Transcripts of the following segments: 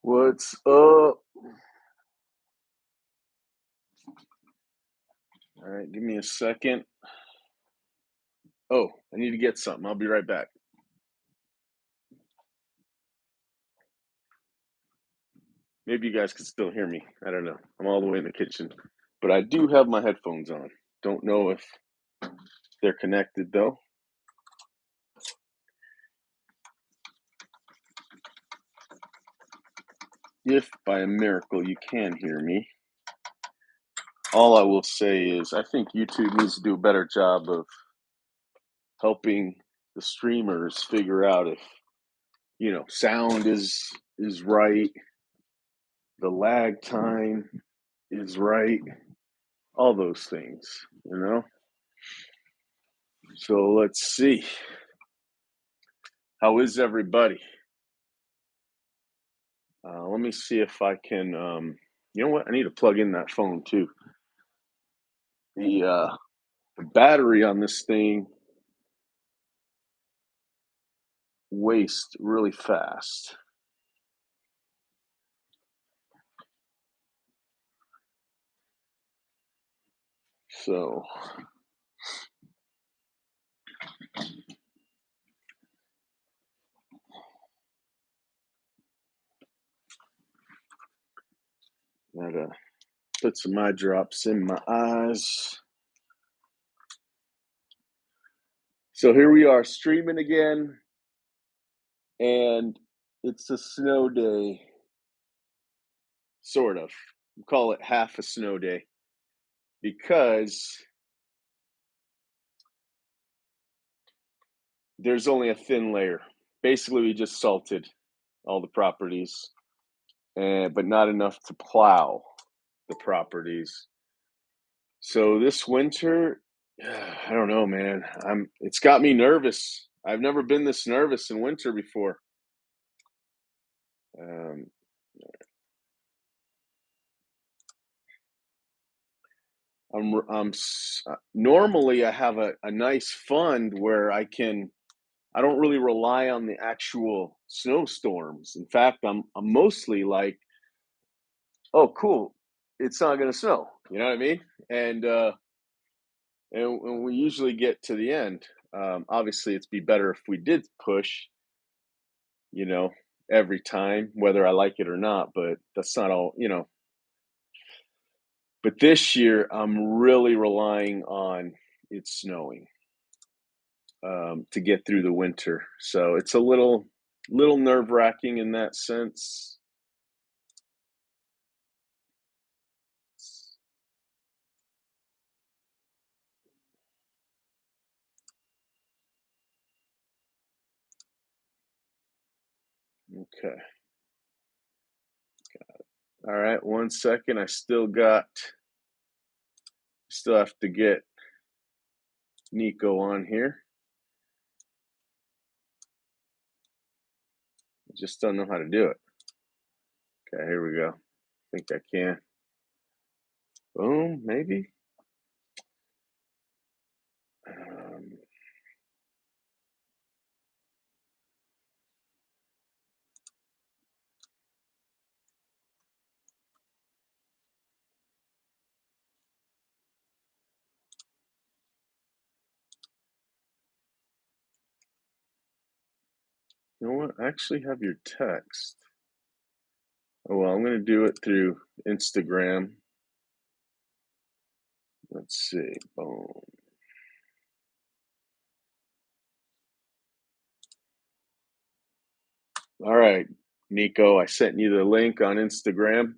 What's up? All right, give me a second. Oh, I need to get something. I'll be right back. Maybe you guys can still hear me. I don't know. I'm all the way in the kitchen, but I do have my headphones on. Don't know if they're connected though. If by a miracle you can hear me, all I will say is I think YouTube needs to do a better job of helping the streamers figure out if sound is right, the lag time is right, all those things. So let's see. How is everybody? Let me see if I can. You know what? I need to plug in that phone too. The battery on this thing wastes really fast. So gotta put some eye drops in my eyes. So here we are streaming again, and it's a snow day, sort of. We call it half a snow day because there's only a thin layer. Basically, we just salted all the properties, but not enough to plow the properties. So this winter, I don't know, man. It's got me nervous. I've never been this nervous in winter before. Um, normally I have a nice fund where I don't really rely on the actual snowstorms. In fact, I'm mostly like, oh, cool, it's not going to snow. You know what I mean? And and we usually get to the end. Obviously, it'd be better if we did push, you know, every time, whether I like it or not. But that's not all. But this year, I'm really relying on it snowing to get through the winter. So it's a little nerve wracking in that sense. Okay. All right. 1 second. I still have to get Nico on here. I just don't know how to do it. Okay, here we go. I think I can. Boom, maybe. Um, you know what? I actually have your text. Oh, well, I'm going to do it through Instagram. Let's see. Boom. All right, Nico, I sent you the link on Instagram.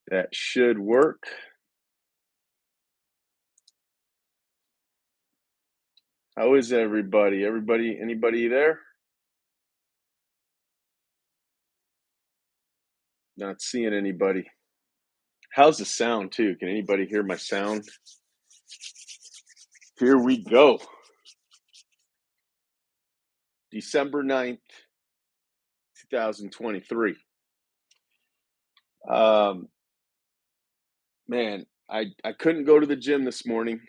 That should work. How is everybody? Anybody there? Not seeing anybody. How's the sound, too? Can anybody hear my sound? Here we go. December 9th, 2023. Man, I couldn't go to the gym this morning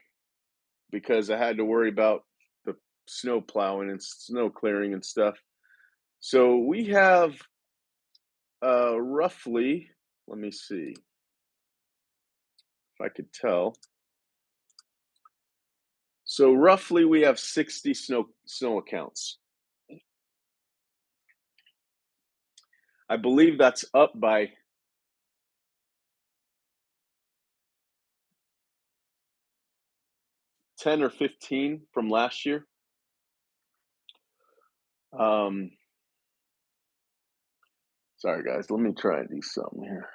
because I had to worry about the snow plowing and snow clearing and stuff. So we have Roughly, let me see if I could tell. So roughly, we have 60 snow accounts. I believe that's up by 10 or 15 from last year. Um, Sorry, guys. Let me try and do something here.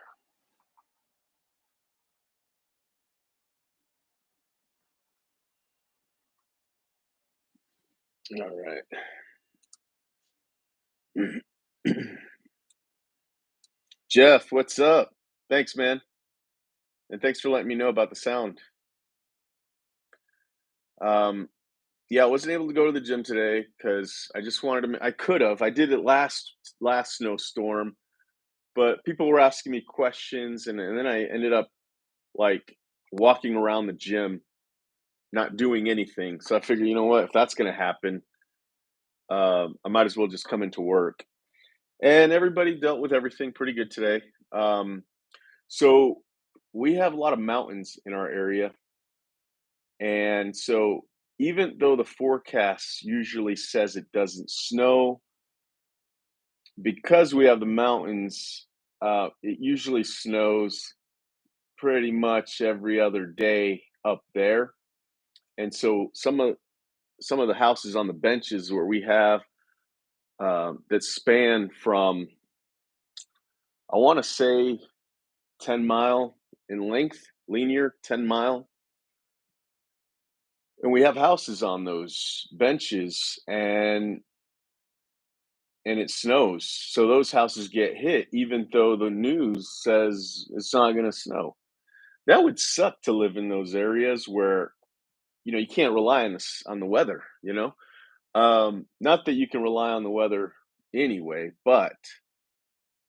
All right. Jeff, what's up? Thanks, man. And thanks for letting me know about the sound. Um, yeah, I wasn't able to go to the gym today because I just wanted to. I could have. I did it last snowstorm, but people were asking me questions, and then I ended up like walking around the gym, not doing anything. So I figured, you know what? If that's going to happen, I might as well just come into work. And everybody dealt with everything pretty good today. So we have a lot of mountains in our area, and so even though the forecast usually says it doesn't snow, because we have the mountains, it usually snows pretty much every other day up there. And so some of the houses on the benches where we have that span from, I want to say, 10-mile in length, linear 10-mile, and we have houses on those benches, and it snows. So those houses get hit even though the news says it's not going to snow. That would suck to live in those areas where, you can't rely on the weather, you know? Not that you can rely on the weather anyway, but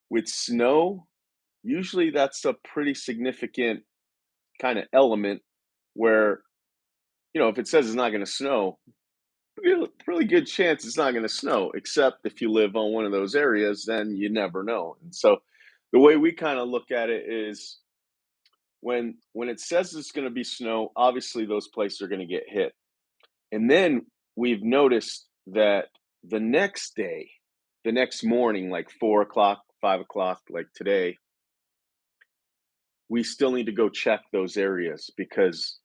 with snow, usually that's a pretty significant kind of element where, if it says it's not going to snow, really good chance it's not going to snow, except if you live on one of those areas, then you never know. And so the way we kind of look at it is when it says it's going to be snow, obviously those places are going to get hit. And then we've noticed that the next day, the next morning, like 4 o'clock, 5 o'clock, like today, we still need to go check those areas because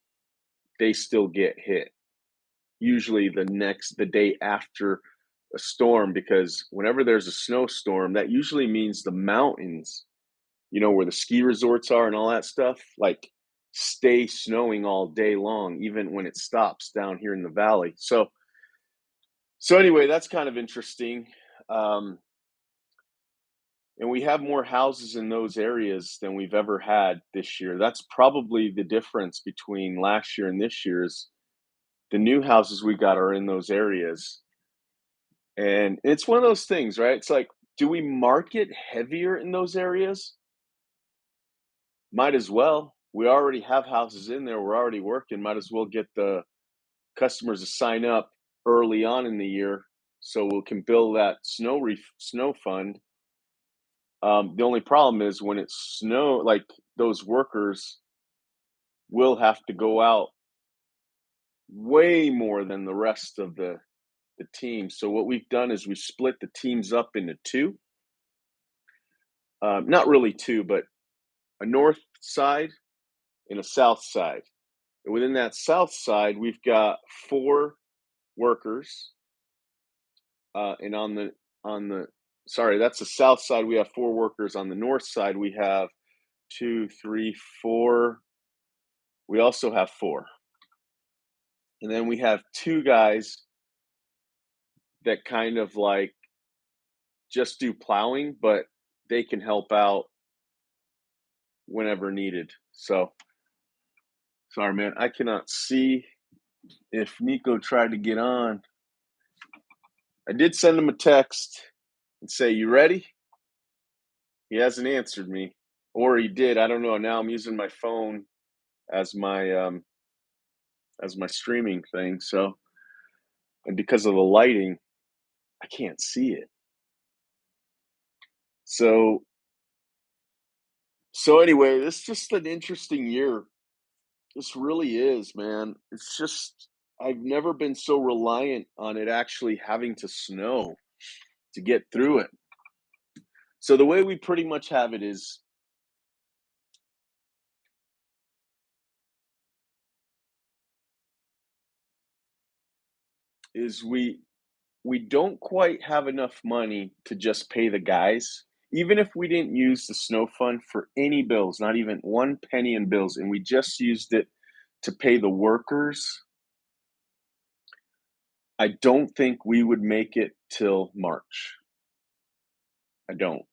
they still get hit. Usually the day after a storm, because whenever there's a snowstorm, that usually means the mountains, where the ski resorts are and all that stuff, like stay snowing all day long, even when it stops down here in the valley. So anyway, that's kind of interesting. Um, and we have more houses in those areas than we've ever had this year. That's probably the difference between last year and this year is the new houses we got are in those areas. And it's one of those things, right? It's like, do we market heavier in those areas? Might as well. We already have houses in there. We're already working. Might as well get the customers to sign up early on in the year so we can build that snow fund. The only problem is when it snow, like those workers will have to go out way more than the rest of the team. So what we've done is we split the teams up into two. Not really two, but a north side and a south side. And within that south side, we've got four workers. And on the sorry, that's the south side. We have four workers. On the north side, we have two, three, four. We also have four. And then we have two guys that kind of like just do plowing, but they can help out whenever needed. So sorry, man. I cannot see if Nico tried to get on. I did send him a text and say, "You ready?" He hasn't answered me, or he did. I don't know. Now I'm using my phone as my streaming thing. So, and because of the lighting, I can't see it. So So anyway, this is just an interesting year. This really is, man. It's just I've never been so reliant on it actually having to snow to get through it. So the way we pretty much have it is we don't quite have enough money to just pay the guys. Even if we didn't use the snow fund for any bills, not even one penny in bills, and we just used it to pay the workers, I don't think we would make it till March. I don't.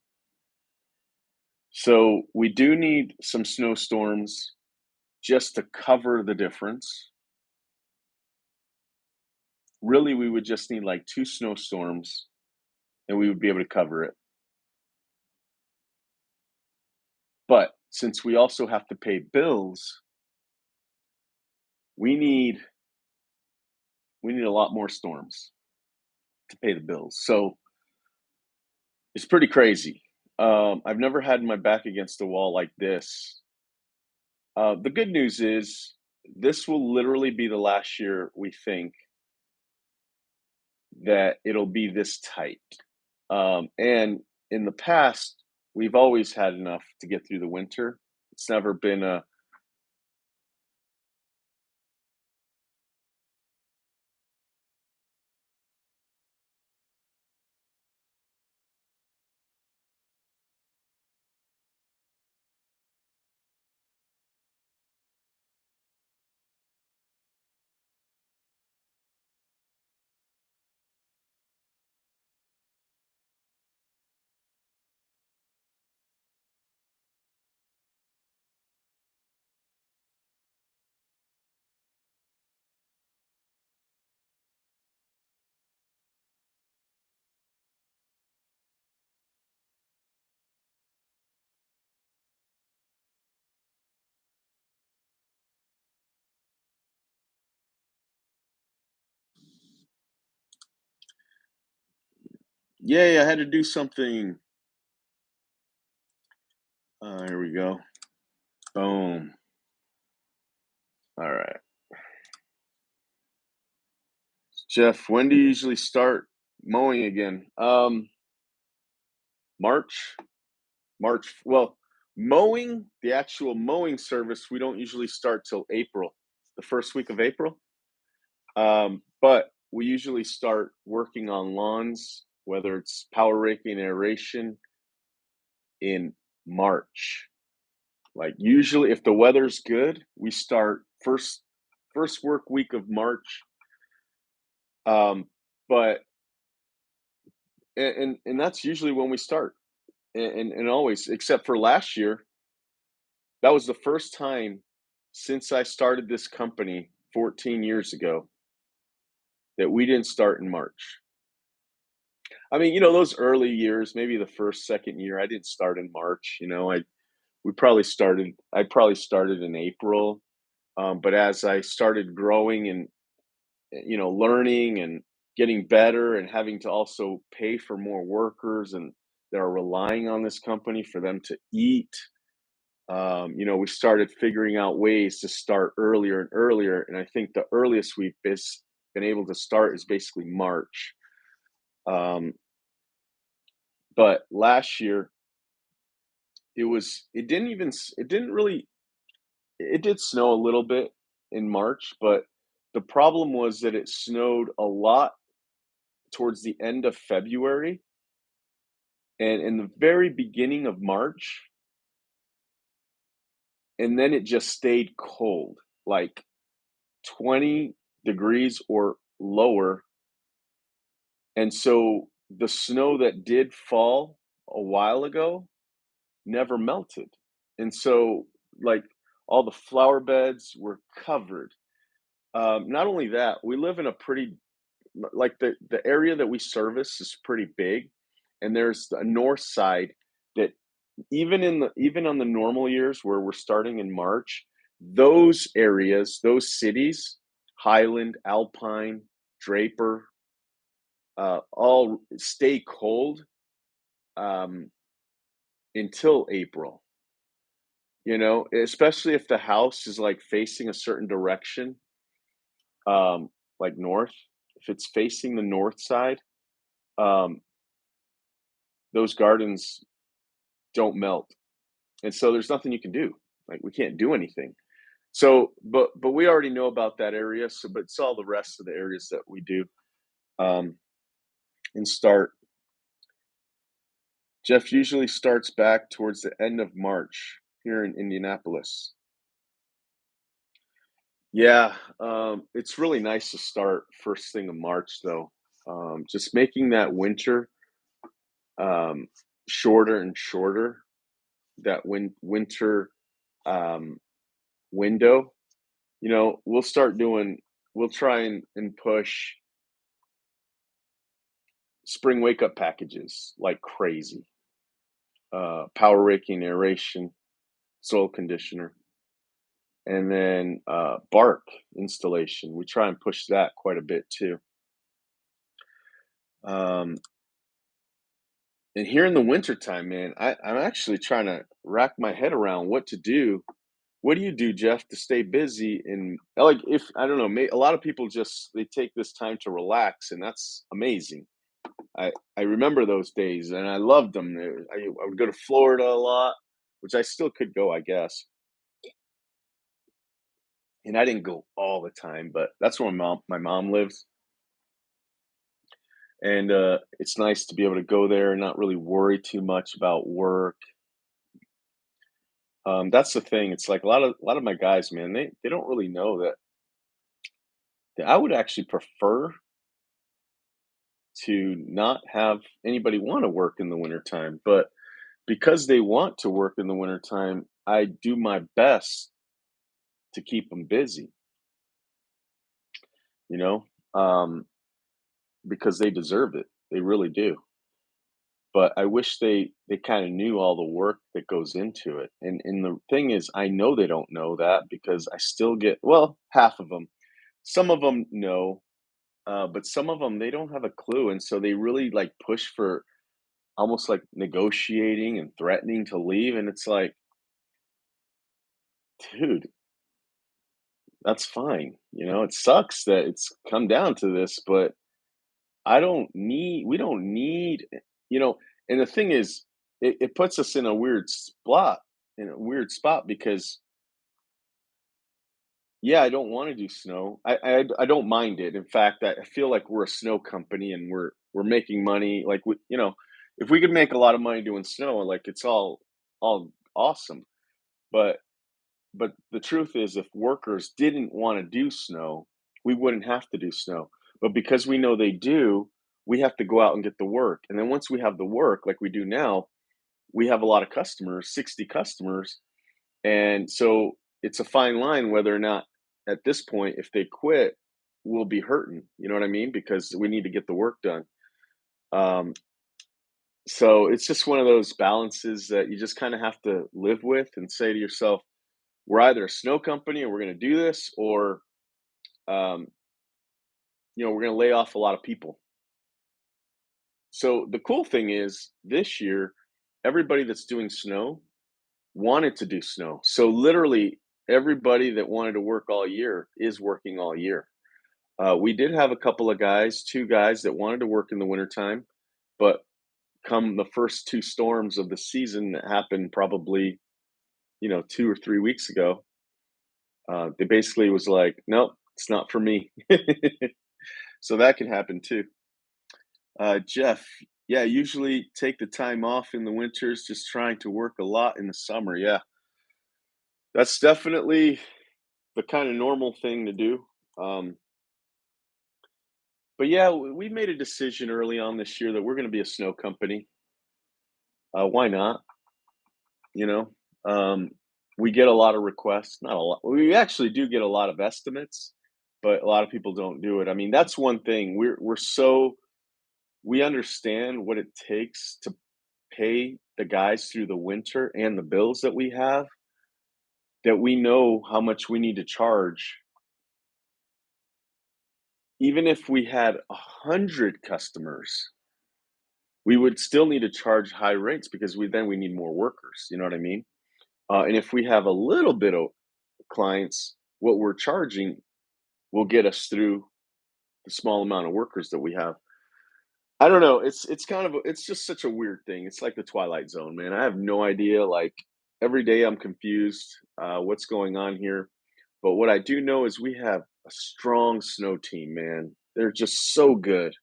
So we do need some snowstorms just to cover the difference. Really, we would just need like two snowstorms and we would be able to cover it. But since we also have to pay bills, we need we need a lot more storms to pay the bills. So it's pretty crazy. I've never had my back against the wall like this. The good news is this will literally be the last year we think that it'll be this tight. And in the past, we've always had enough to get through the winter. It's never been a yay, I had to do something. Here we go. Boom. All right. Jeff, when do you usually start mowing again? March. March. Well, mowing, the actual mowing service, we don't usually start till April, the first week of April. But we usually start working on lawns, whether it's power raking, aeration, in March. Like usually, if the weather's good, we start first work week of March. But and that's usually when we start, and always, except for last year, that was the first time since I started this company 14 years ago that we didn't start in March. I mean, those early years, maybe the first, second year, I didn't start in March. I probably started in April. But as I started growing and learning and getting better and having to also pay for more workers and that are relying on this company for them to eat, we started figuring out ways to start earlier and earlier. And I think the earliest we've been able to start is basically March. Um, but last year, it didn't really, it did snow a little bit in March, but the problem was that it snowed a lot towards the end of February and in the very beginning of March, and then it just stayed cold, like 20 degrees or lower. And so the snow that did fall a while ago never melted. And so, like, all the flower beds were covered. Not only that, we live in a pretty like the area that we service is pretty big, and there's a north side that even on the normal years where we're starting in March, those areas, those cities, Highland, Alpine, Draper, all stay cold um, until April. especially if the house is like facing a certain direction, like north. If it's facing the north side, um, those gardens don't melt. And so there's nothing you can do. Like we can't do anything. So, but we already know about that area. So, but it's all the rest of the areas that we do. Um, and start. Jeff usually starts back towards the end of March here in Indianapolis. Yeah, it's really nice to start first thing of March, though. Just making that winter um, shorter and shorter. That winter um, window. We'll start doing. We'll try and push spring wake up packages like crazy. Power raking, aeration, soil conditioner, and then bark installation. We try and push that quite a bit too. Um, and here in the wintertime, man, I'm actually trying to rack my head around what to do. What do you do, Jeff, to stay busy? And like, if I don't know, a lot of people just they take this time to relax, and that's amazing. I remember those days, and I loved them. I would go to Florida a lot, which I still could go, I guess. And I didn't go all the time, but that's where my mom lives, and it's nice to be able to go there and not really worry too much about work. That's the thing. It's like a lot of my guys, man, they don't really know that I would actually prefer to not have anybody want to work in the wintertime, but because they want to work in the wintertime, I do my best to keep them busy, you know, um, because they deserve it. They really do. But I wish they kind of knew all the work that goes into it. And the thing is, I know they don't know that because I still get well, half of them. Some of them know, but some of them they don't have a clue, and so they really like push for almost like negotiating and threatening to leave, and it's like, dude, that's fine. It sucks that it's come down to this, but we don't need, you know, and the thing is, it puts us in a weird spot because, yeah, I don't want to do snow. I don't mind it. In fact, I feel like we're a snow company and we're making money. Like if we could make a lot of money doing snow, like it's all awesome. But But the truth is, if workers didn't want to do snow, we wouldn't have to do snow. But because we know they do, we have to go out and get the work. And then once we have the work, like we do now, we have a lot of customers, 60 customers. And so it's a fine line whether or not at this point, if they quit, we'll be hurting. You know what I mean? Because we need to get the work done. Um, so it's just one of those balances that you just kind of have to live with and say to yourself, we're either a snow company and we're going to do this, or um, we're going to lay off a lot of people. So the cool thing is this year, everybody that's doing snow wanted to do snow. So literally everybody that wanted to work all year is working all year. We did have a couple of guys, two guys that wanted to work in the wintertime, but come the first two storms of the season that happened probably, 2 or 3 weeks ago, they basically was like, nope, it's not for me. So that can happen too. Jeff, yeah, usually take the time off in the winters, just trying to work a lot in the summer. Yeah, that's definitely the kind of normal thing to do. Um, but yeah, we made a decision early on this year that we're going to be a snow company. Why not? You know, um, we get a lot of requests, not a lot. We actually do get a lot of estimates, but a lot of people don't do it. I mean, that's one thing. We understand what it takes to pay the guys through the winter and the bills that we have, that we know how much we need to charge. Even if we had 100 customers, we would still need to charge high rates because we need more workers. You know what I mean? And if we have a little bit of clients, what we're charging will get us through the small amount of workers that we have. I don't know. It's kind of it's just such a weird thing. It's like the Twilight Zone, man. I have no idea. Like every day, I'm confused. What's going on here? But what I do know is we have a strong snow team, man. They're just so good.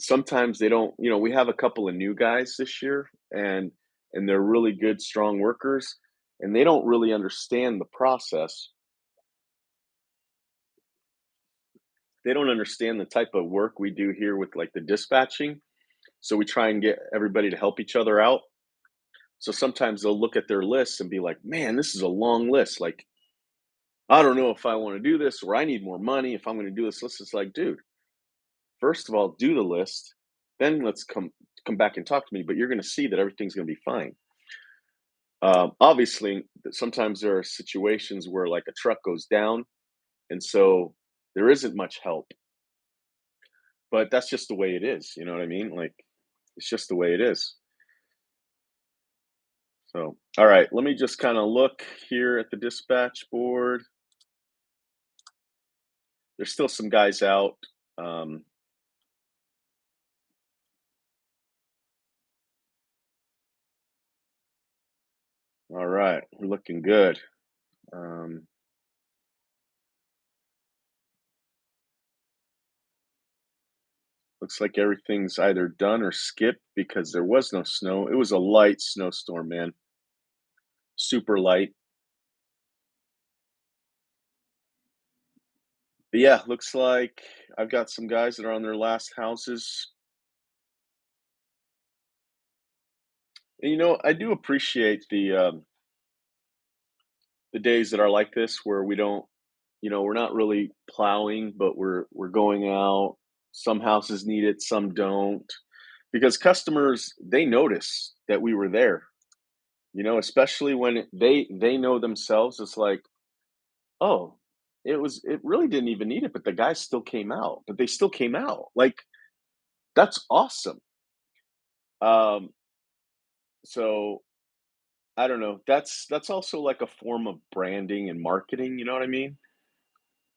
Sometimes they don't. We have a couple of new guys this year, and they're really good, strong workers, and they don't really understand the process. They don't understand the type of work we do here with like the dispatching. So we try and get everybody to help each other out. So sometimes they'll look at their lists and be like, man, this is a long list. Like, I don't know if I want to do this or I need more money if I'm going to do this list. It's like, dude, first of all, do the list. Then let's come back and talk to me. But you're going to see that everything's going to be fine. Obviously, sometimes there are situations where like a truck goes down, and so there isn't much help. But that's just the way it is. You know what I mean? Like, it's just the way it is. So, all right, let me just kind of look here at the dispatch board. There's still some guys out. Um, all right, we're looking good. Um, Looks like everything's either done or skipped because there was no snow. It was a light snowstorm, man. Super light. But yeah, looks like I've got some guys that are on their last houses. And I do appreciate the days that are like this where we don't, we're not really plowing, but we're going out. Some houses need it, some don't. Because customers, they notice that we were there, especially when they know themselves. It's like, oh, it really didn't even need it, but the guy still came out. But they still came out. Like, that's awesome. Um, so I don't know. That's also like a form of branding and marketing, you know what I mean?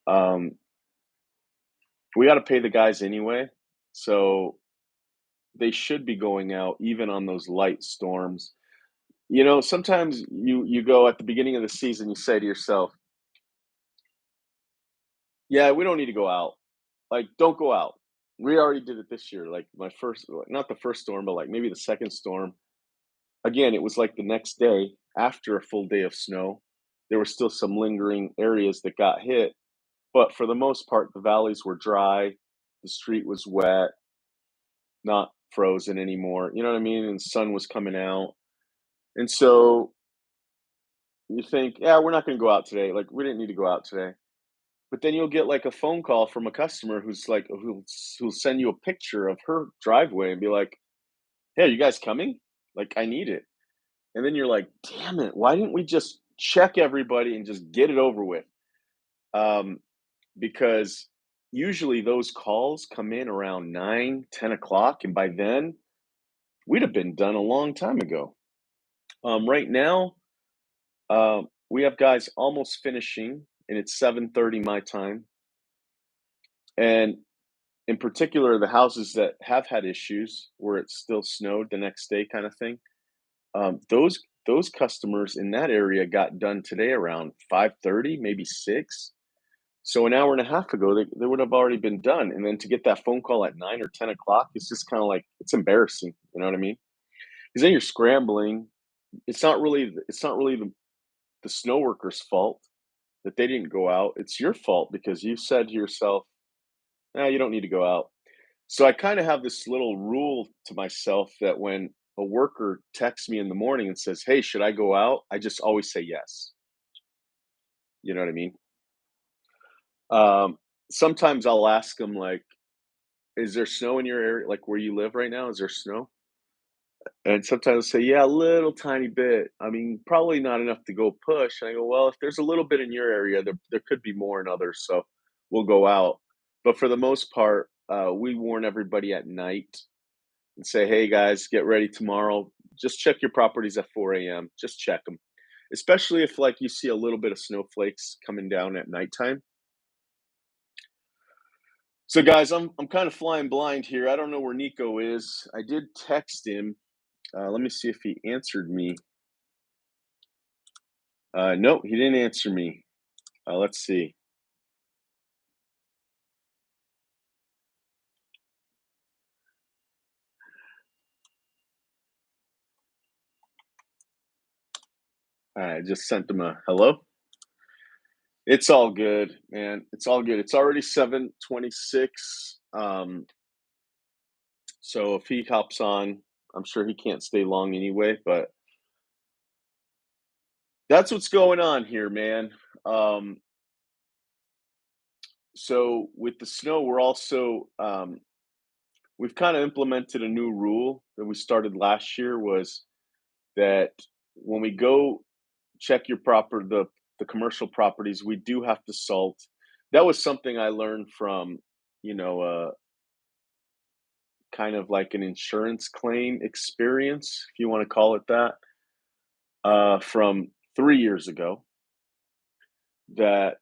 Um, we got to pay the guys anyway. So they should be going out even on those light storms. Sometimes you go at the beginning of the season, you say to yourself, "Yeah, we don't need to go out. Like, don't go out." We already did it this year. Like my first, like, not the first storm, but like maybe the second storm. Again, it was like the next day after a full day of snow. There were still some lingering areas that got hit, but for the most part, the valleys were dry. The street was wet, not frozen anymore. You know what I mean? And the sun was coming out. And so you think, yeah, we're not going to go out today. Like, we didn't need to go out today. But then you'll get like a phone call from a customer who's like, who'll send you a picture of her driveway and be like, "Hey, are you guys coming? Like, I need it." And then you're like, "Damn it! Why didn't we just check everybody and just get it over with?" Um, because usually those calls come in around 9, 10 o'clock, and by then we'd have been done a long time ago. Right now, we have guys almost finishing, and it's 7:30 my time. And in particular, the houses that have had issues where it still snowed the next day, kind of thing. Those customers in that area got done today around 5:30, maybe 6. So an hour and a half ago, they would have already been done. And then to get that phone call at 9 or 10 o'clock, it's just kind of like it's embarrassing. You know what I mean? Because then you're scrambling. It's not really the snow workers' fault that they didn't go out. It's your fault because you said to yourself, "Nah, you don't need to go out." So I kind of have this little rule to myself that when a worker texts me in the morning and says, "Hey, should I go out?" I just always say yes. You know what I mean? Um, Sometimes I'll ask them like, "Is there snow in your area? Like where you live right now? Is there snow?" And sometimes they'll say, "Yeah, a little tiny bit. I mean, probably not enough to go push." And I go, "Well, if there's a little bit in your area, there could be more in others, so we'll go out." But for the most part, we warn everybody at night and say, "Hey guys, get ready tomorrow. Just check your properties at 4 a.m. Just check them, especially if like you see a little bit of snowflakes coming down at nighttime. So guys, I'm kind of flying blind here. I don't know where Nico is. I did text him. Let me see if he answered me. No, he didn't answer me. Let's see. I just sent him a hello. It's all good, man. It's all good. It's already 7:26. So if he hops on, I'm sure he can't stay long anyway, but that's what's going on here, man. Um, so with the snow, we've kind of implemented a new rule that we started last year was that when we go check the commercial properties, we do have to salt. That was something I learned from, you know, kind of like an insurance claim experience, if you want to call it that, from 3 years ago. That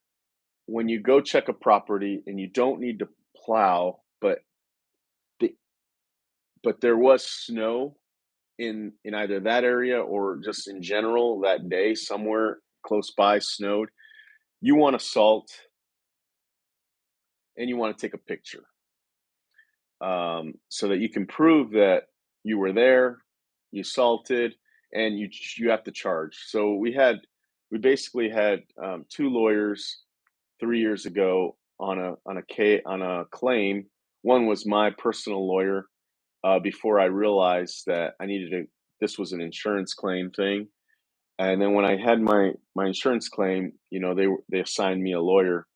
when you go check a property and you don't need to plow, the, but there was snow in either that area or just in general that day somewhere close by snowed, you want to salt and you want to take a picture, so that you can prove that you were there, you salted, and you have to charge. So we basically had two lawyers 3 years ago on a claim. One was my personal lawyer, before I realized that I needed to. This was an insurance claim thing, and then when I had my insurance claim, they assigned me a lawyer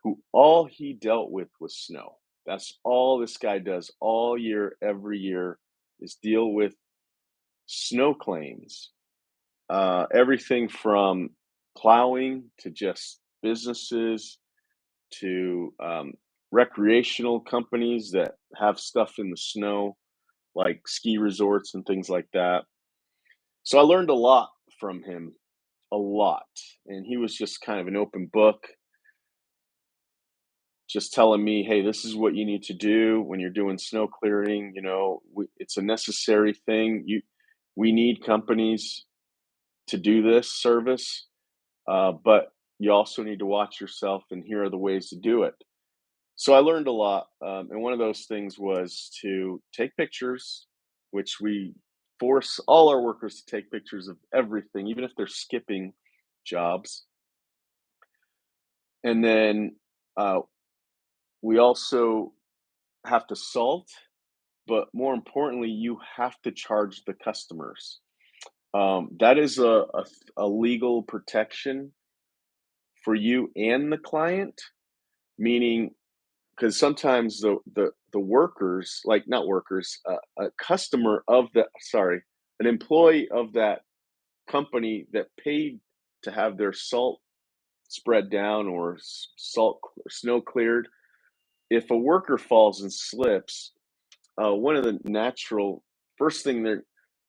who all he dealt with was snow. That's all this guy does all year, every year, is deal with snow claims. Everything from plowing to just businesses to recreational companies that have stuff in the snow, like ski resorts and things like that. So I learned a lot from him, a lot. And he was just kind of an open book, just telling me, hey, this is what you need to do when you're doing snow clearing. It's a necessary thing. We need companies to do this service, but you also need to watch yourself, and here are the ways to do it. So I learned a lot, and one of those things was to take pictures, which we force all our workers to take pictures of everything, even if they're skipping jobs. And then we also have to salt, but more importantly, you have to charge the customers. That is a legal protection for you and the client, meaning because sometimes the workers, like not workers, a customer of the sorry, an employee of that company that paid to have their salt spread down or snow cleared, if a worker falls and slips, one of the natural first thing they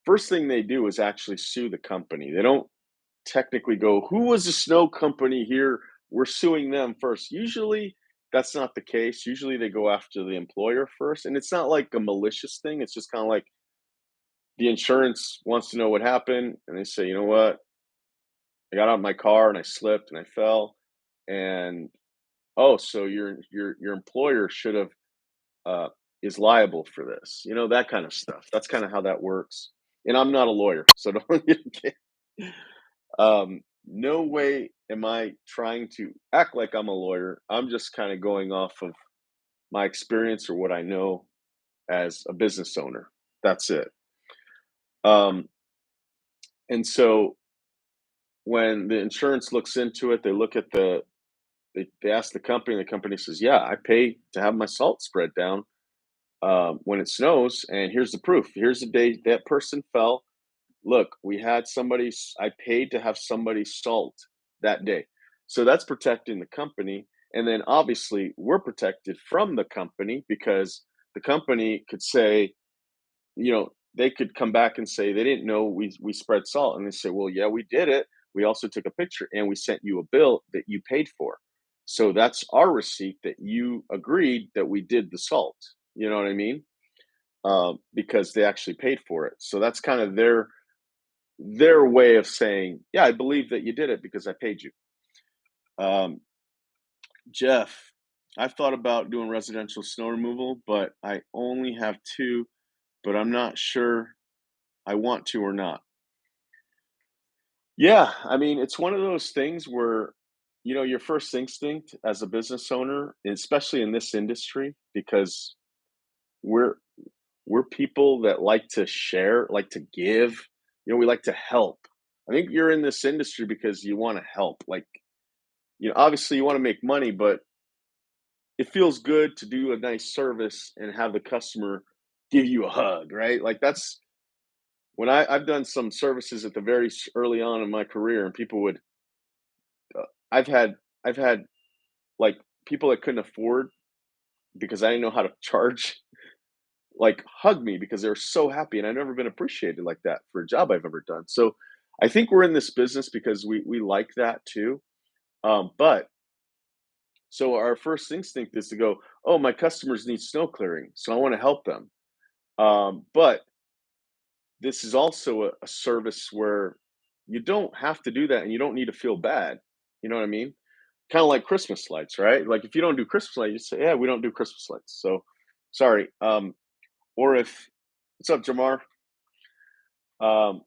first thing they do is actually sue the company. They don't technically go, "Who was the snow company here? We're suing them first." Usually, that's not the case. Usually, they go after the employer first, and it's not like a malicious thing. It's just kind of like the insurance wants to know what happened, and they say, "You know what? I got out of my car and I slipped and I fell, and oh, so your employer should have uh, is liable for this." That kind of stuff. That's kind of how that works. And I'm not a lawyer, so don't get. No way am I trying to act like I'm a lawyer. I'm just kind of going off of my experience or what I know as a business owner. That's it. Um, and so when the insurance looks into it, they ask the company, and the company says, "Yeah, I pay to have my salt spread down when it snows, and here's the proof. Here's the day that person fell. Look, I paid to have somebody salt that day." So that's protecting the company. And then obviously we're protected from the company because the company could say, they could come back and say they didn't know we spread salt, and they say, well, yeah, we did it. We also took a picture and we sent you a bill that you paid for. So that's our receipt that you agreed that we did the salt. You know what I mean? Because they actually paid for it. So that's kind of their way of saying, yeah, I believe that you did it because I paid you. Um, Jeff, I've thought about doing residential snow removal, but I only have two, but I'm not sure I want to or not. Yeah, I mean, it's one of those things where, your first instinct as a business owner, especially in this industry, because we're we're people that like to share, like to give. We like to help. I think you're in this industry because you want to help. Like, obviously you want to make money, but it feels good to do a nice service and have the customer give you a hug, right? Like that's when I've done some services at the very early on in my career, and people would, I've had, I've had like people that couldn't afford because I didn't know how to charge, like hug me because they were so happy, and I've never been appreciated like that for a job I've ever done. So I think we're in this business because we like that too. But so our first instinct is to go, oh, my customers need snow clearing, so I want to help them. But this is also a service where you don't have to do that and you don't need to feel bad. You know what I mean? Kind of like Christmas lights, right? Like if you don't do Christmas lights, you say, yeah, we don't do Christmas lights. So sorry. Or if, what's up, Jamar? Um,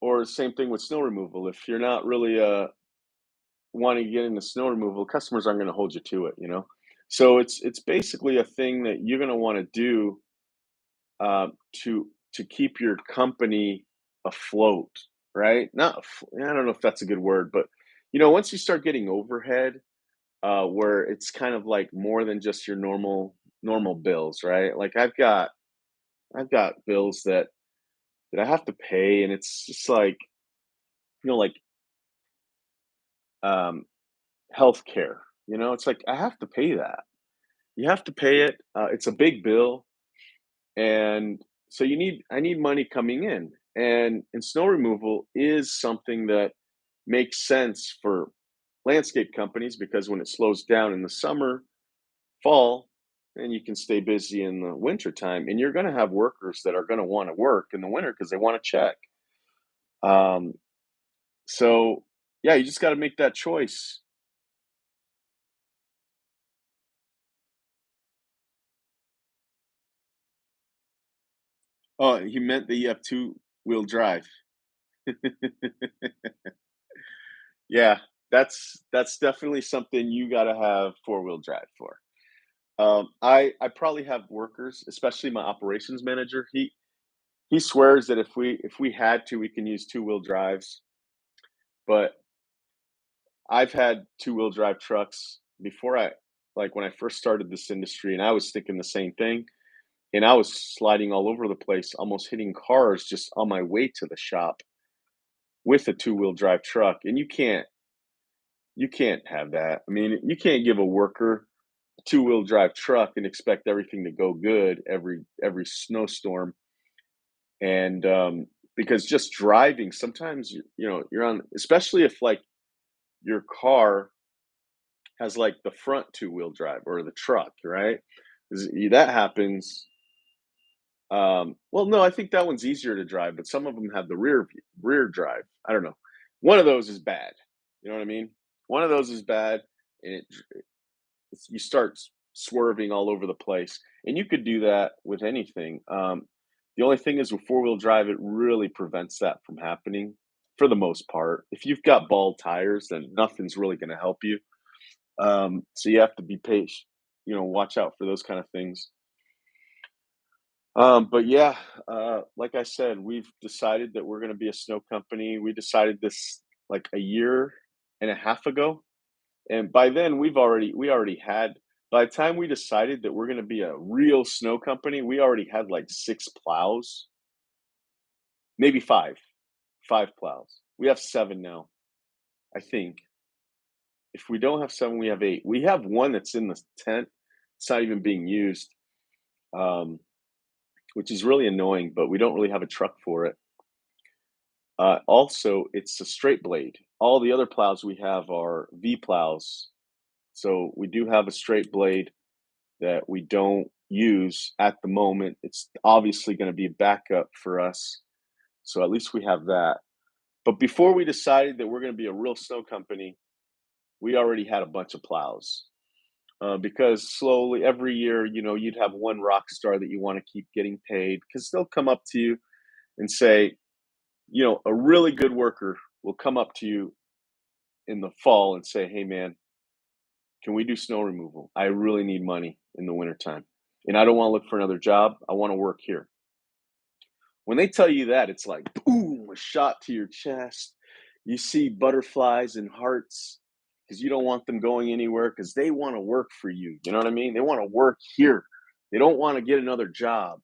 or the same thing with snow removal. If you're not really wanting to get into snow removal, customers aren't going to hold you to it. So it's basically a thing that you're going to want to do uh, to keep your company afloat, right? Not, I don't know if that's a good word, but once you start getting overhead, where it's kind of like more than just your normal bills, right? Like I've got bills that I have to pay, and it's just like like um, healthcare. It's like I have to pay that. You have to pay it. It's a big bill, and so I need money coming in, and snow removal is something that makes sense for landscape companies because when it slows down in the summer, fall, then you can stay busy in the winter time, and you're going to have workers that are going to want to work in the winter because they want to check. um, so yeah, you just got to make that choice. Oh, he meant that you have two-wheel drive. Yeah, that's definitely something you gotta have four-wheel drive for. I probably have workers, especially my operations manager. He swears that if we had to, we can use two-wheel drives, but I've had two-wheel drive trucks before like when I first started this industry, and I was thinking the same thing, and I was sliding all over the place, almost hitting cars just on my way to the shop with a two-wheel drive truck, and you can't have that. I mean, you can't give a worker a two-wheel drive truck and expect everything to go good every snowstorm. And because just driving, sometimes you're on, especially if like your car has like the front two-wheel drive or the truck, right? 'Cause that happens. Well, no, I think that one's easier to drive, but some of them have the rear drive. I don't know. One of those is bad. You know what I mean? One of those is bad, and you start swerving all over the place. And you could do that with anything. The only thing is with four-wheel drive, it really prevents that from happening for the most part. If you've got bald tires, then nothing's really going to help you. So you have to be patient. Watch out for those kind of things. But yeah, like I said, we've decided that we're going to be a snow company. We decided this like a year and a half ago, and by then we already had. By the time we decided that we're going to be a real snow company, we already had like six plows, maybe five plows. We have seven now, I think. If we don't have seven, we have eight. We have one that's in the tent. It's not even being used. Um, which is really annoying, but we don't really have a truck for it. Also, it's a straight blade. All the other plows we have are V plows. So we do have a straight blade that we don't use at the moment. It's obviously going to be a backup for us. So at least we have that. But before we decided that we're going to be a real snow company, we already had a bunch of plows. Because slowly every year, you'd have one rock star that you want to keep getting paid because they'll come up to you and say, a really good worker will come up to you in the fall and say, "Hey, man, can we do snow removal? I really need money in the wintertime. And I don't want to look for another job. I want to work here." When they tell you that, it's like, boom, a shot to your chest. You see butterflies and hearts because you don't want them going anywhere because they want to work for you. You know what I mean? They want to work here. They don't want to get another job.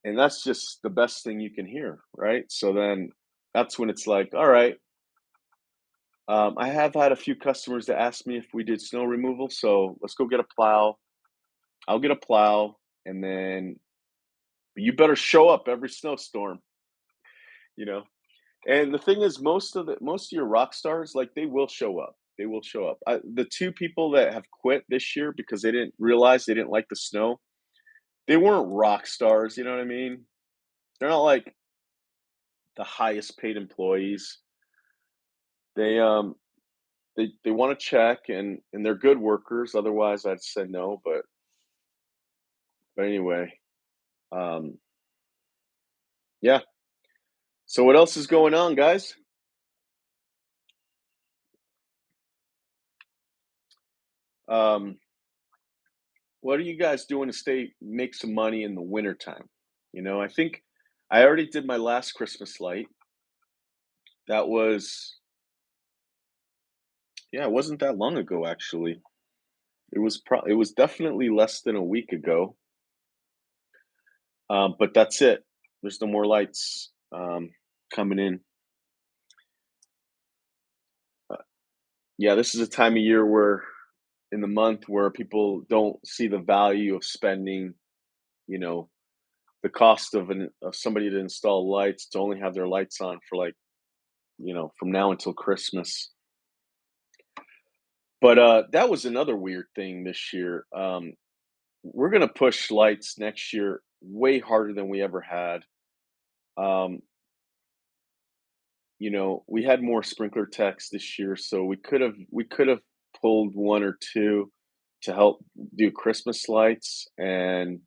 And that's just the best thing you can hear, right? So then that's when it's like, all right, I have had a few customers that asked me if we did snow removal. So let's go get a plow. I'll get a plow. And then you better show up every snowstorm, you know? And the thing is, most of your rock stars, like they will show up. They will show up. The two people that have quit this year because they didn't realize they didn't like the snow, they weren't rock stars. You know what I mean? They're not like the highest paid employees. They they want to check and they're good workers. Otherwise, I'd say no. But anyway, um, yeah. So what else is going on, guys? Um, what are you guys doing to make some money in the wintertime? I think I already did my last Christmas light. That was yeah, it wasn't that long ago actually. It was definitely less than a week ago. But that's it. There's no more lights coming in. Uh, yeah, this is a time of year where in the month where people don't see the value of spending, you know, the cost of somebody to install lights to only have their lights on for like, from now until Christmas. But that was another weird thing this year. We're gonna push lights next year way harder than we ever had. Um, we had more sprinkler techs this year, so we could have pulled one or two to help do Christmas lights, and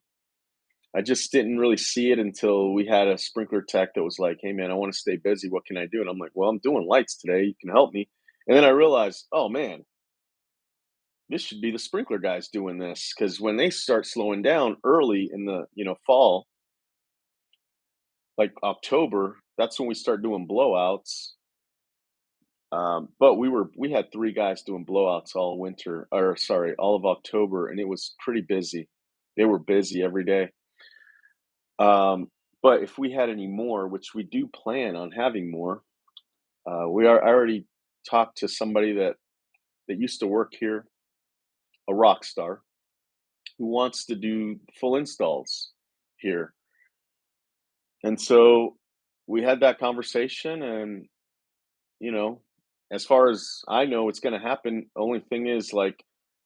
I just didn't really see it until we had a sprinkler tech that was like, "Hey, man, I want to stay busy. What can I do?" And I'm like, "Well, I'm doing lights today. You can help me." And then I realized, oh man, this should be the sprinkler guys doing this because when they start slowing down early in the fall, like October, that's when we start doing blowouts. But we had three guys doing blowouts all winter, or sorry, all of October, and it was pretty busy. They were busy every day. Um, but if we had any more, which we do plan on having more, I already talked to somebody that used to work here, a rock star, who wants to do full installs here. And so we had that conversation, and you know, as far as I know, it's going to happen. Only thing is, like,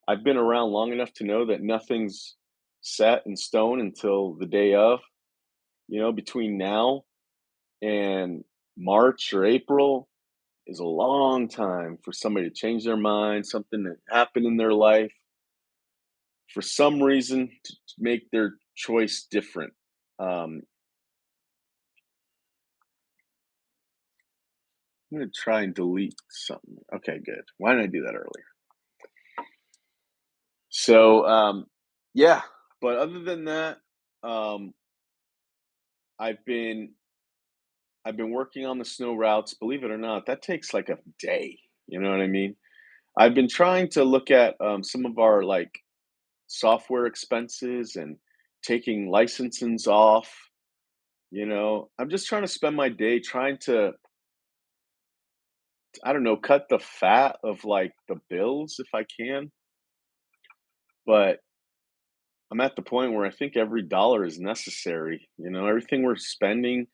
I've been around long enough to know that nothing's set in stone until the day of. Between now and March or April is a long time for somebody to change their mind, something that happened in their life for some reason to make their choice different. Um, I'm going to try and delete something. Okay, good. Why didn't I do that earlier? So, yeah, but other than that, um, I've been I've been working on the snow routes. Believe it or not, that takes like a day. You know what I mean? I've been trying to look at some of our like software expenses and taking licenses off. I'm just trying to spend my day trying to, I don't know, cut the fat of like the bills if I can. But I'm at the point where I think every dollar is necessary. Everything we're spending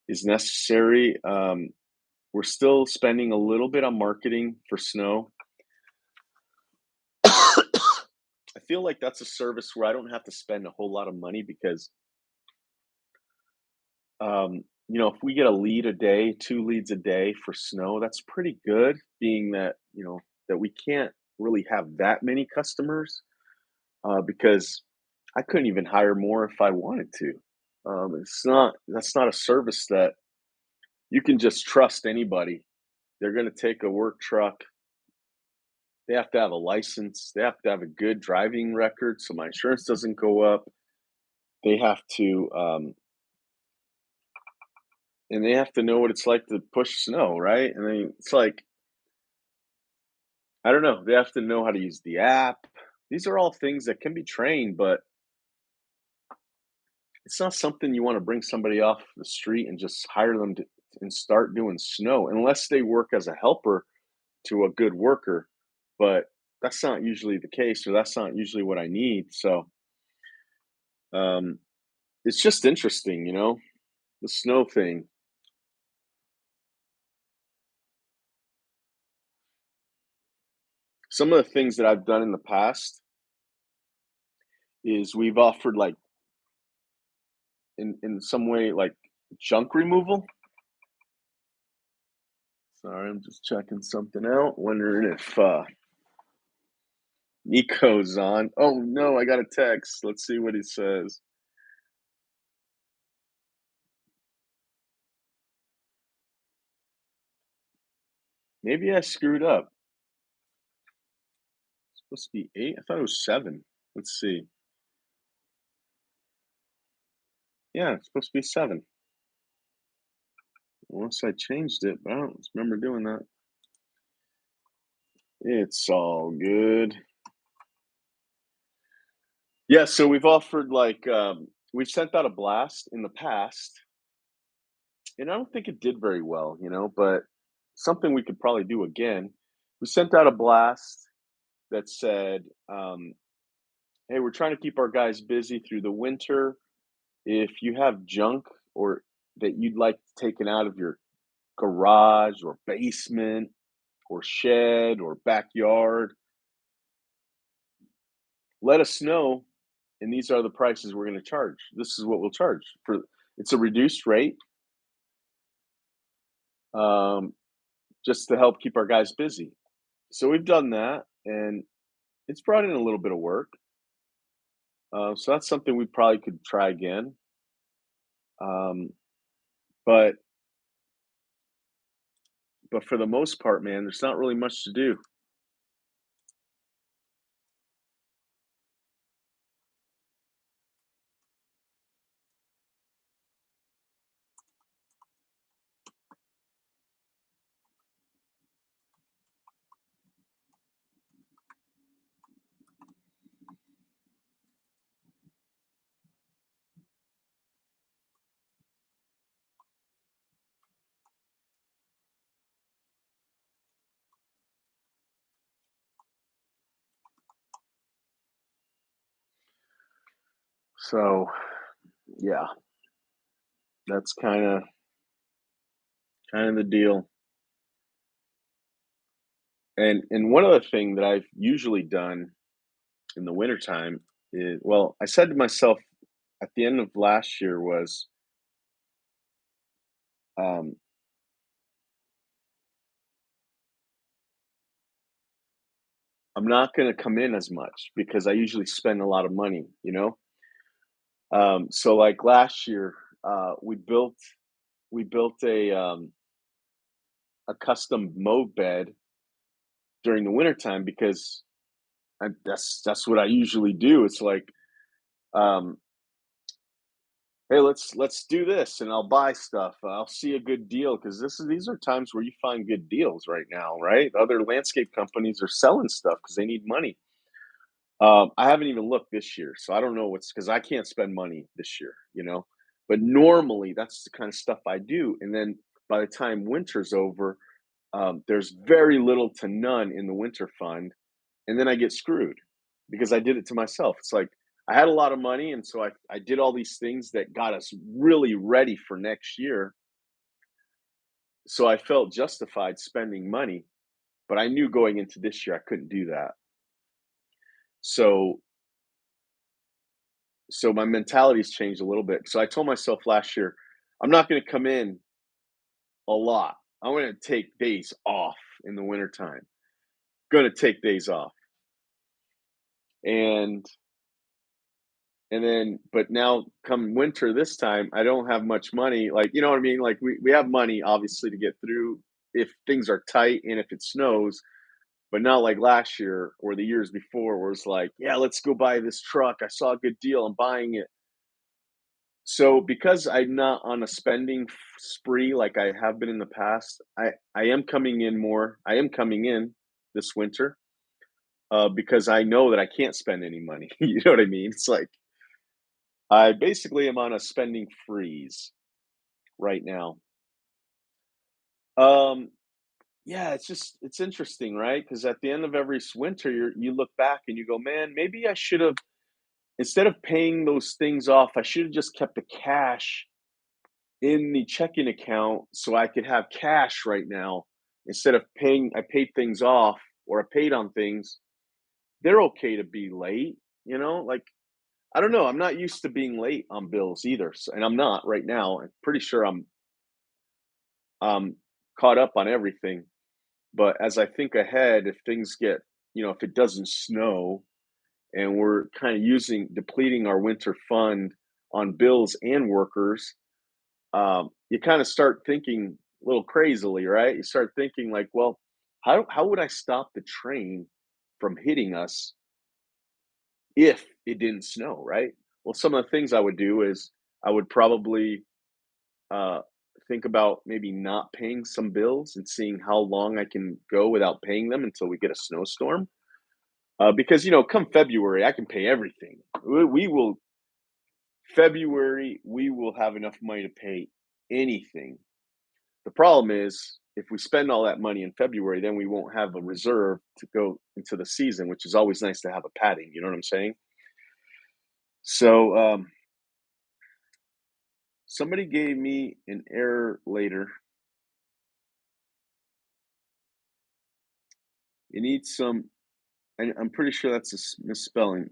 is necessary. We're still spending a little bit on marketing for snow. I feel like that's a service where I don't have to spend a whole lot of money because, if we get a lead a day, 2 leads a day for snow, that's pretty good, being that we can't really have that many customers, because I couldn't even hire more if I wanted to. That's not a service that you can just trust anybody. They're gonna take a work truck. They have to have a license. They have to have a good driving record so my insurance doesn't go up. They have to, and they have to know what it's like to push snow, right? I mean, it's like, I don't know. They have to know how to use the app. These are all things that can be trained, but it's not something you want to bring somebody off the street and just hire them to and start doing snow unless they work as a helper to a good worker. But that's not usually the case, or that's not usually what I need. So um, it's just interesting, the snow thing. Some of the things that I've done in the past is we've offered, like, in some way, like, junk removal. Sorry, I'm just checking something out, wondering if Nico's on. Oh no, I got a text. Let's see what he says. Maybe I screwed up. It's supposed to be 8. I thought it was 7. Let's see. Yeah, it's supposed to be 7. Unless I changed it, but I don't remember doing that. It's all good. Yeah, so we've offered, like, we've sent out a blast in the past, and I don't think it did very well, but something we could probably do again. We sent out a blast that said, "Hey, we're trying to keep our guys busy through the winter. If you have junk or that you'd like taken out of your garage or basement or shed or backyard, let us know. And these are the prices we're going to charge. This is what we'll charge for. It's a reduced rate, um, just to help keep our guys busy." So we've done that, and it's brought in a little bit of work. So that's something we probably could try again. Um, but for the most part, man, there's not really much to do. So yeah, that's kind of the deal. And one other thing that I've usually done in the wintertime is, well, I said to myself at the end of last year was, um, I'm not going to come in as much because I usually spend a lot of money. So like last year, we built a custom mow bed during the wintertime because that's what I usually do. It's like, um, hey, let's do this, and I'll buy stuff. I'll see a good deal because these are times where you find good deals right now, right? Other landscape companies are selling stuff because they need money. I haven't even looked this year, so I don't know what's because I can't spend money this year. But normally that's the kind of stuff I do, and then by the time winter's over, there's very little to none in the winter fund, and then I get screwed because I did it to myself. It's like I had a lot of money, and so I did all these things that got us really ready for next year. So I felt justified spending money, but I knew going into this year I couldn't do that. So so my mentality's changed a little bit. So I told myself last year, I'm not going to come in a lot. I'm going to take days off in the wintertime. Going to take days off. And then but now come winter this time, I don't have much money. Like, you know what I mean? Like we have money obviously to get through if things are tight and if it snows, but not like last year or the years before where it's like, yeah, let's go buy this truck. I saw a good deal. I'm buying it. So because I'm not on a spending spree like I have been in the past, I am coming in more. I am coming in this winter because I know that I can't spend any money. You know what I mean? It's like I basically am on a spending freeze right now. Um, yeah, it's interesting, right? Because at the end of every winter, you look back and you go, man, maybe I should have instead of paying those things off, I should have just kept the cash in the checking account so I could have cash right now instead of paying. I paid things off or I paid on things. They're okay to be late, like I don't know. I'm not used to being late on bills either, and I'm not right now. I'm pretty sure I'm caught up on everything. But as I think ahead, if things get, if it doesn't snow and we're kind of depleting our winter fund on bills and workers, you kind of start thinking a little crazily, right? You start thinking like, well, how would I stop the train from hitting us if it didn't snow, right? Well, some of the things I would do is I would probably uh, think about maybe not paying some bills and seeing how long I can go without paying them until we get a snowstorm. Because come February, I can pay everything. We will February, we will have enough money to pay anything. The problem is if we spend all that money in February, then we won't have a reserve to go into the season, which is always nice to have a padding. You know what I'm saying? So somebody gave me an error later. It needs some. I'm pretty sure that's a misspelling,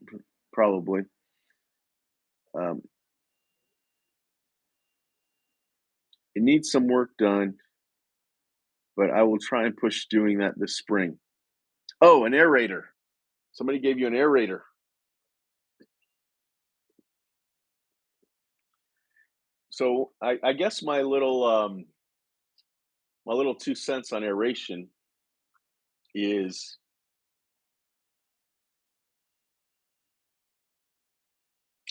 probably. Um, it needs some work done, but I will try and push doing that this spring. Oh, an aerator. Somebody gave you an aerator. So I guess my little 2 cents on aeration is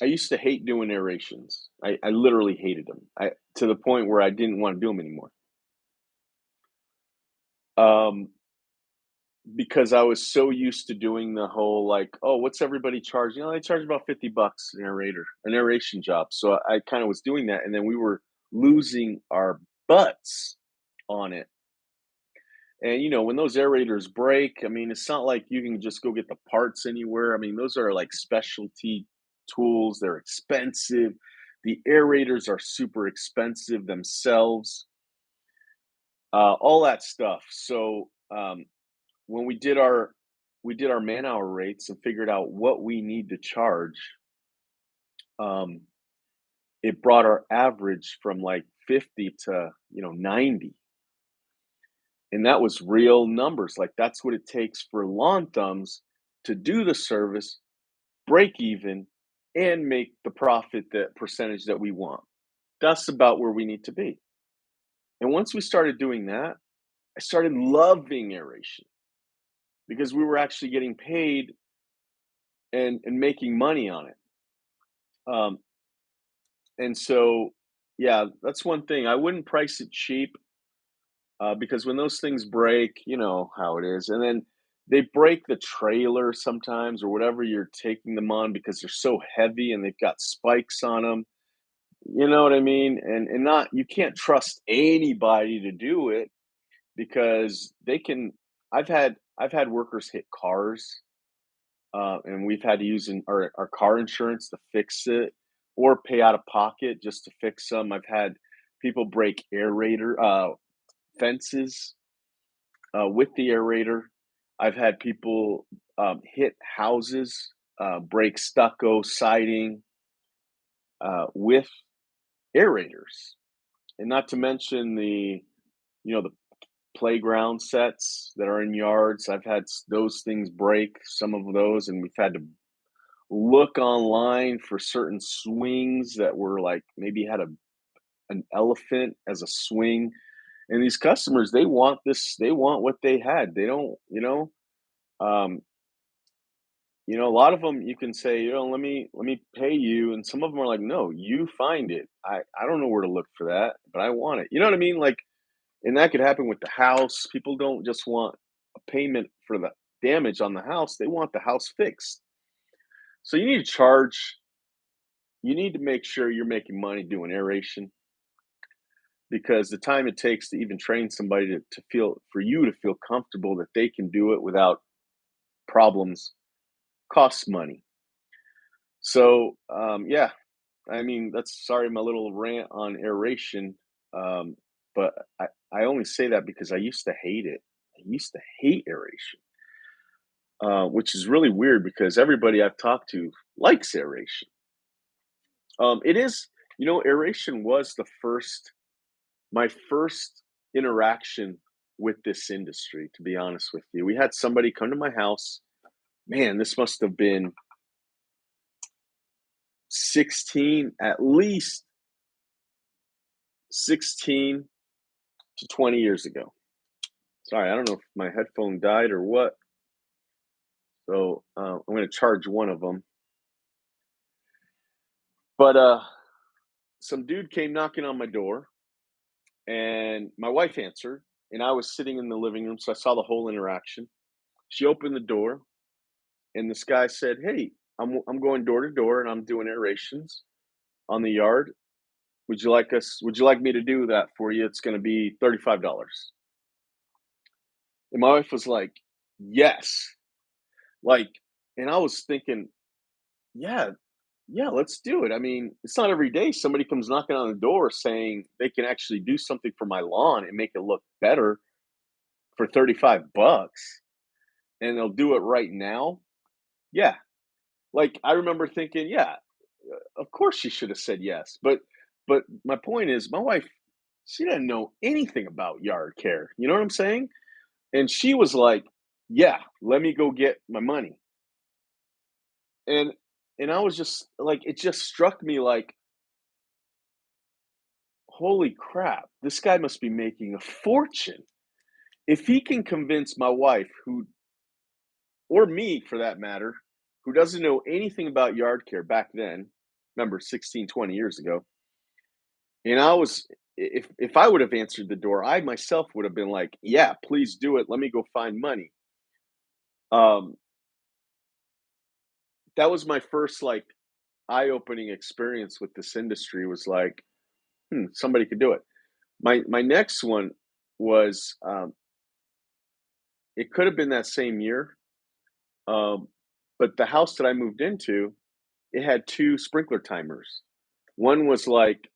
I used to hate doing aerations. I literally hated them. I to the point where I didn't want to do them anymore. Um, because I was so used to doing the whole like, oh, what's everybody charge? They charge about $50 an aeration job. So I kind of was doing that, and then we were losing our butts on it. And when those aerators break, I mean, it's not like you can just go get the parts anywhere. I mean, those are like specialty tools. They're expensive. The aerators are super expensive themselves. All that stuff. So when we did our man hour rates and figured out what we need to charge, um, it brought our average from like 50 to 90. And that was real numbers. Like that's what it takes for lawn thumbs to do the service, break even, and make the profit, that percentage that we want. That's about where we need to be. And once we started doing that, I started loving aeration because we were actually getting paid and making money on it. Um, and so, yeah, that's one thing. I wouldn't price it cheap because when those things break, you know how it is. And then they break the trailer sometimes or whatever you're taking them on because they're so heavy and they've got spikes on them. You know what I mean? And not you can't trust anybody to do it because they can. I've had workers hit cars. and we've had to use our car insurance to fix it or pay out of pocket just to fix them. I've had people break aerator fences with the aerator. I've had people hit houses, break stucco siding with aerators, and not to mention the playground sets that are in yards. I've had those things break, some of those, and we've had to look online for certain swings that were like maybe had an elephant as a swing. And these customers, they want this, they want what they had. They don't, um, a lot of them you can say, let me pay you, and some of them are like, no, you find it. I don't know where to look for that, but I want it. You know what I mean? Like, and that could happen with the house. People don't just want a payment for the damage on the house; they want the house fixed. So you need to make sure you're making money doing aeration, because the time it takes to even train somebody to feel for you to feel comfortable that they can do it without problems costs money. So yeah, I mean that's sorry my little rant on aeration, um, but I only say that because I used to hate it. I used to hate aeration, which is really weird because everybody I've talked to likes aeration. It is, aeration was my first interaction with this industry, to be honest with you. We had somebody come to my house. Man, this must have been 16, at least 16 to 20 years ago. Sorry, I don't know if my headphone died or what. So I'm going to charge one of them. But some dude came knocking on my door, and my wife answered, and I was sitting in the living room, so I saw the whole interaction. She opened the door, and this guy said, "Hey, I'm going door to door, and I'm doing aerations on the yard. Would you like me to do that for you? It's going to be $35." And my wife was like, "Yes." Like, and I was thinking, "Yeah, yeah, let's do it." I mean, it's not every day somebody comes knocking on the door saying they can actually do something for my lawn and make it look better for 35 bucks, and they'll do it right now. Yeah. Like, I remember thinking, "Yeah, of course she should have said yes." But my point is my wife, she didn't know anything about yard care. You know what I'm saying? And she was like, "Yeah, let me go get my money." And I was just like, it just struck me like, "Holy crap, this guy must be making a fortune." If he can convince my wife, who or me for that matter, who doesn't know anything about yard care back then, remember 16, 20 years ago, and I was if I would have answered the door, I myself would have been like, "Yeah, please do it. Let me go find money." Um, that was my first like eye-opening experience with this industry. Was like, somebody could do it. My next one was it could have been that same year, um, but the house that I moved into, it had two sprinkler timers. One was like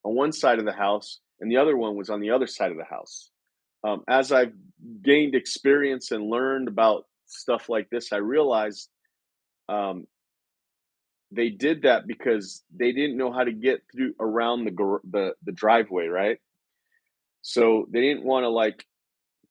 on one side of the house, and the other one was on the other side of the house. As I've gained experience and learned about stuff like this, I realized um, they did that because they didn't know how to get through around the driveway, right? So they didn't want to like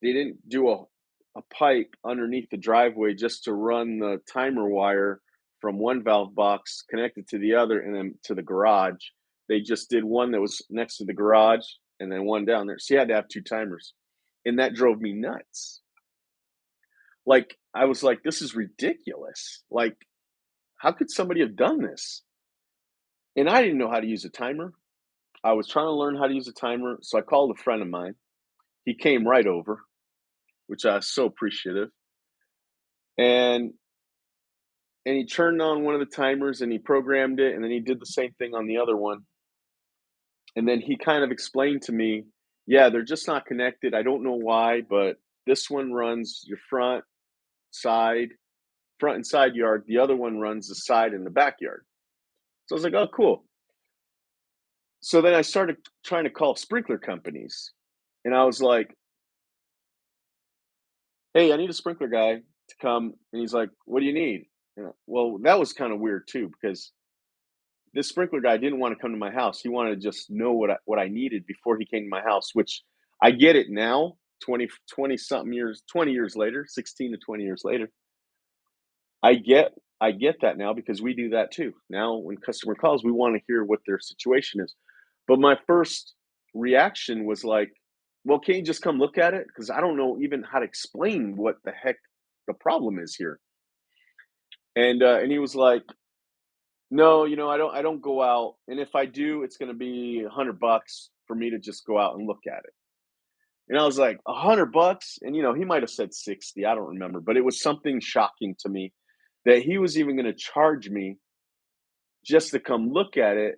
they didn't do a pipe underneath the driveway just to run the timer wire from one valve box connected to the other and then to the garage. They just did one that was next to the garage and then one down there. So you had to have two timers. And that drove me nuts. Like, I was like, this is ridiculous. Like, how could somebody have done this? And I didn't know how to use a timer. I was trying to learn how to use a timer. So I called a friend of mine. He came right over, which I was so appreciative. And he turned on one of the timers and he programmed it, and then he did the same thing on the other one. And then he kind of explained to me, yeah, they're just not connected. I don't know why, but this one runs your front, side, front and side yard. The other one runs the side and the backyard. So I was like, oh, cool. So then I started trying to call sprinkler companies, and I was like, hey, I need a sprinkler guy to come. And he's like, what do you need? Well, that was kind of weird too, because this sprinkler guy didn't want to come to my house. He wanted to just know what I needed before he came to my house, which I get it now, 20 something years, 20 years later, 16 to 20 years later. I get I get that now because we do that too. Now when customer calls, we want to hear what their situation is. But my first reaction was like, well, can you just come look at it? Because I don't know even how to explain what the heck the problem is here. And he was like, no, I don't go out, and if I do, it's gonna be $100 for me to just go out and look at it. And I was like, $100? And he might have said 60, I don't remember, but it was something shocking to me that he was even gonna charge me just to come look at it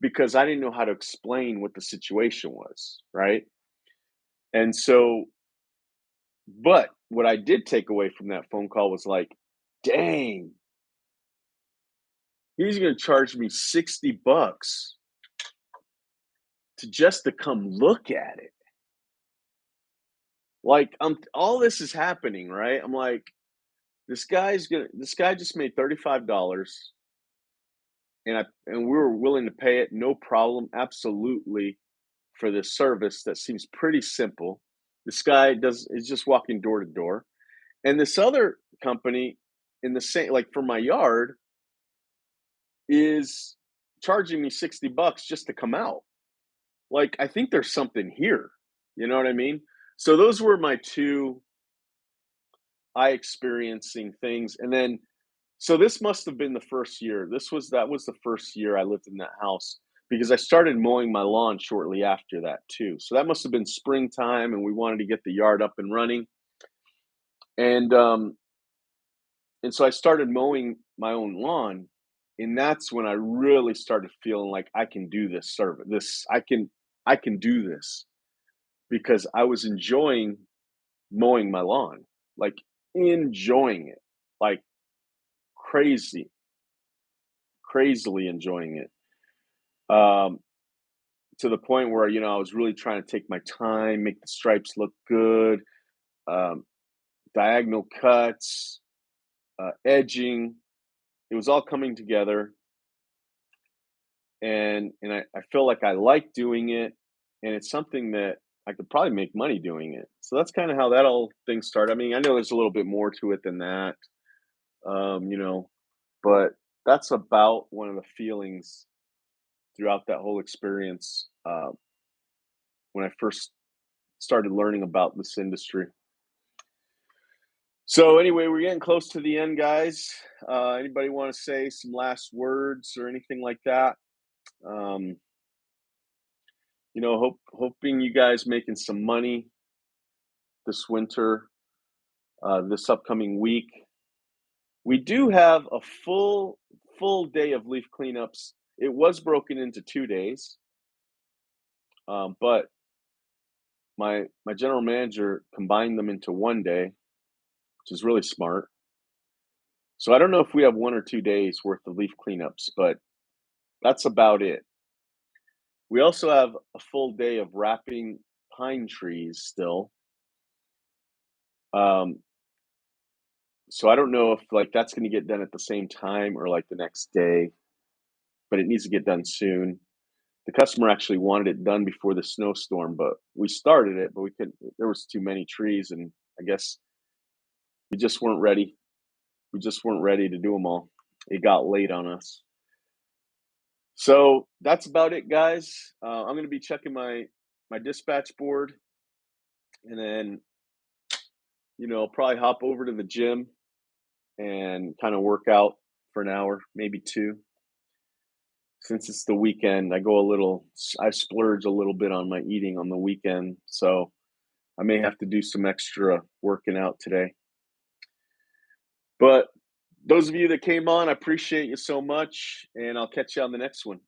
because I didn't know how to explain what the situation was, right? And so, but what I did take away from that phone call was like, dang, he's gonna charge me $60 to come look at it. Like, all this is happening, right? I'm like, this guy just made $35 and we were willing to pay it, no problem, absolutely, for this service that seems pretty simple. This guy does is just walking door to door. And this other company in the same, like, for my yard, is charging me $60 just to come out. Like, I think there's something here. You know what I mean? So those were my two eye experiencing things. And then, so this must have been the first year. That was the first year I lived in that house because I started mowing my lawn shortly after that too. So that must have been springtime, and we wanted to get the yard up and running. And and so I started mowing my own lawn, and that's when I really started feeling like I can do this service. I can do this because I was enjoying mowing my lawn, like, enjoying it, like, crazy, crazily enjoying it. Um, to the point where, I was really trying to take my time, make the stripes look good, um, diagonal cuts, edging. It was all coming together, and I feel like I like doing it, and it's something that I could probably make money doing it. So that's kind of how that all thing started. I mean, I know there's a little bit more to it than that, um, you know, but that's about one of the feelings throughout that whole experience, when I first started learning about this industry. So anyway, we're getting close to the end, guys. Anybody want to say some last words or anything like that? Um, hoping you guys making some money this winter, this upcoming week. We do have a full day of leaf cleanups. It was broken into 2 days, but my general manager combined them into one day, which is really smart. So I don't know if we have 1 or 2 days worth of leaf cleanups, but that's about it. We also have a full day of wrapping pine trees still. Um, so I don't know if, like, that's going to get done at the same time or like the next day, but it needs to get done soon. The customer actually wanted it done before the snowstorm, but we started it, but we couldn't. There was too many trees, and I guess we just weren't ready. We just weren't ready to do them all. It got late on us. So that's about it, guys. I'm going to be checking my dispatch board, and then I'll probably hop over to the gym and kind of work out for an hour, maybe two. Since it's the weekend, I splurge a little bit on my eating on the weekend, so I may have to do some extra working out today. But those of you that came on, I appreciate you so much, and I'll catch you on the next one.